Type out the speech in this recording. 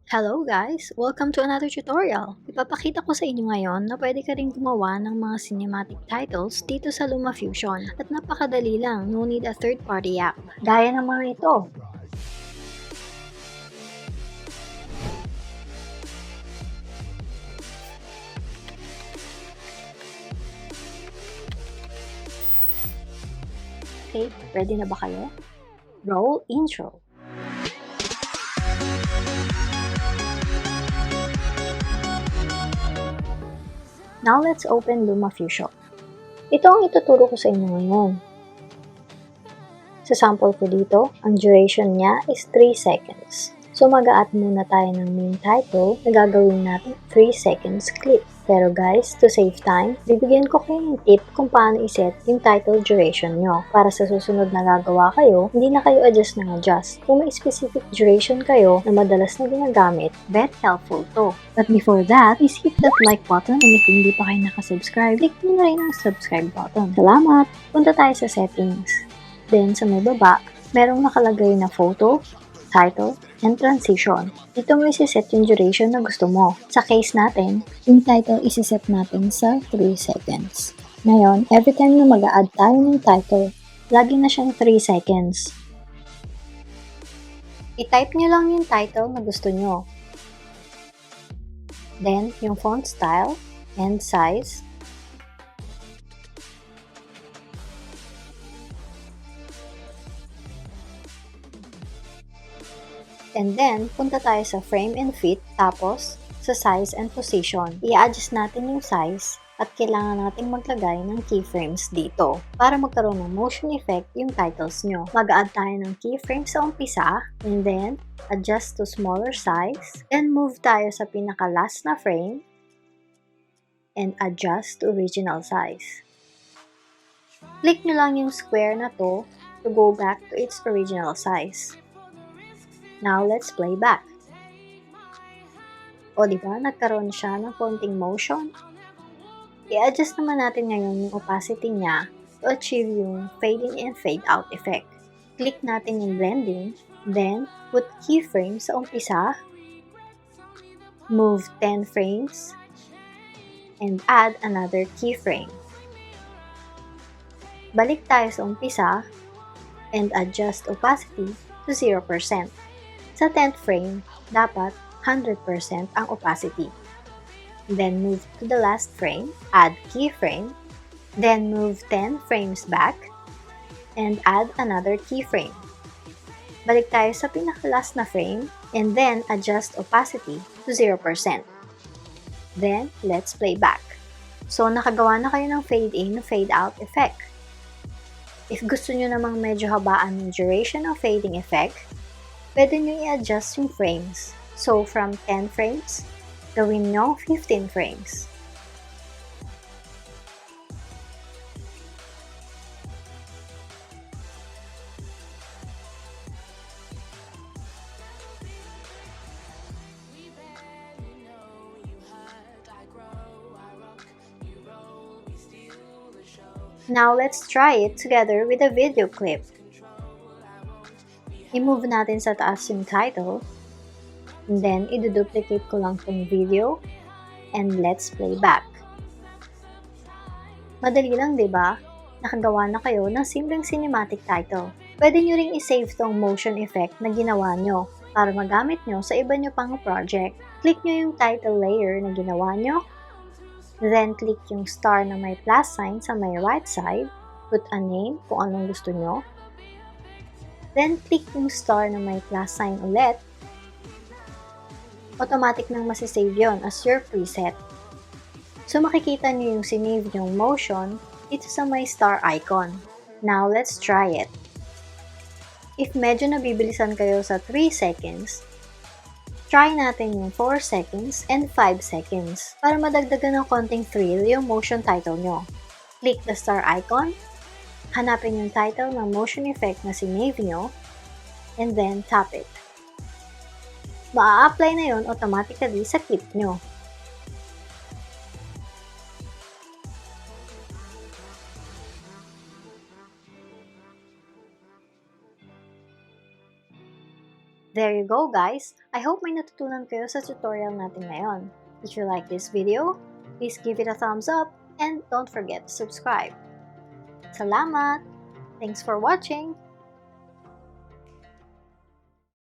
Hello guys! Welcome to another tutorial. Ipapakita ko sa inyo ngayon na pwede ka rin gumawa ng mga cinematic titles dito sa Lumafusion at napakadali lang, no need a third-party app. Gaya ng mga ito. Okay, ready na ba kayo? Roll intro! Now let's open Lumafusion. Ito ang ituturo ko sa inyo ngayon. Sa sample ko dito, ang duration niya is 3 seconds. So mag-a-add muna tayo ng main title na gagawin natin 3 seconds clip. Pero guys, to save time, bibigyan ko kayo ng tip kung paano iset yung title duration nyo. Para sa susunod na gagawa kayo, hindi na kayo adjust ng adjust. Kung may specific duration kayo na madalas na ginagamit, very helpful to. But before that, please hit that like button and if hindi pa kayo nakasubscribe, click nyo na rin ang subscribe button. Salamat! Punta tayo sa settings. Then sa may baba, merong nakalagay na photo, title, and transition. Dito mo isiset yung duration na gusto mo. Sa case natin, yung title isiset natin sa 3 seconds. Ngayon, every time na mag-a-add tayo ng title, lagi na siyang 3 seconds. I-type nyo lang yung title na gusto nyo. Then, yung font style and size. And then, punta tayo sa frame and fit, tapos sa size and position. I-adjust natin yung size at kailangan nating maglagay ng keyframes dito para magkaroon ng motion effect yung titles nyo. Mag-add tayo ng keyframes sa umpisa and then adjust to smaller size. Then move tayo sa pinaka-last na frame and adjust to original size. Click nyo lang yung square na to go back to its original size. Now, let's play back. O, diba? Nagkaroon siya ng konting motion. I-adjust naman natin ngayon yung opacity niya to achieve yung fade in and fade out effect. Click natin yung blending, then put keyframe sa umpisa, move 10 frames, and add another keyframe. Balik tayo sa umpisa, and adjust opacity to 0%. Sa 10th frame, dapat 100% ang opacity. Then move to the last frame, add keyframe, then move 10 frames back, and add another keyframe. Balik tayo sa pinaka-last na frame, and then adjust opacity to 0%. Then, let's play back. So, nakagawa na kayo ng fade in, fade out effect. If gusto nyo namang medyo habaan ng duration ng fading effect, pwede nyo i-adjust yung frames. So, from 10 frames, gawin nyo 15 frames. Now, let's try it together with a video clip. I-move natin sa taas yung title, and then i-duplicate ko lang tong video, and let's play back. Madali lang, diba? Nakagawa na kayo ng simpleng cinematic title. Pwede nyo ring i-save tong motion effect na ginawa nyo para magamit nyo sa iba nyo pang project. Click nyo yung title layer na ginawa nyo, then click yung star na may plus sign sa may right side, put a name kung anong gusto nyo, then click yung star na may plus sign ulit. Automatic nang masisave yon as your preset. So makikita nyo yung sinave yung motion dito sa may star icon. Now let's try it. If medyo nabibilisan kayo sa 3 seconds, try natin yung 4 seconds and 5 seconds para madagdagan ng konting thrill yung motion title nyo. Click the star icon, hanapin yung title ng motion effect na sinave nyo, and then tap it. Maa-apply na yon automatically sa clip nyo. There you go guys! I hope may natutunan kayo sa tutorial natin ngayon. Did you like this video? Please give it a thumbs up and don't forget to subscribe. Salamat! Thanks for watching!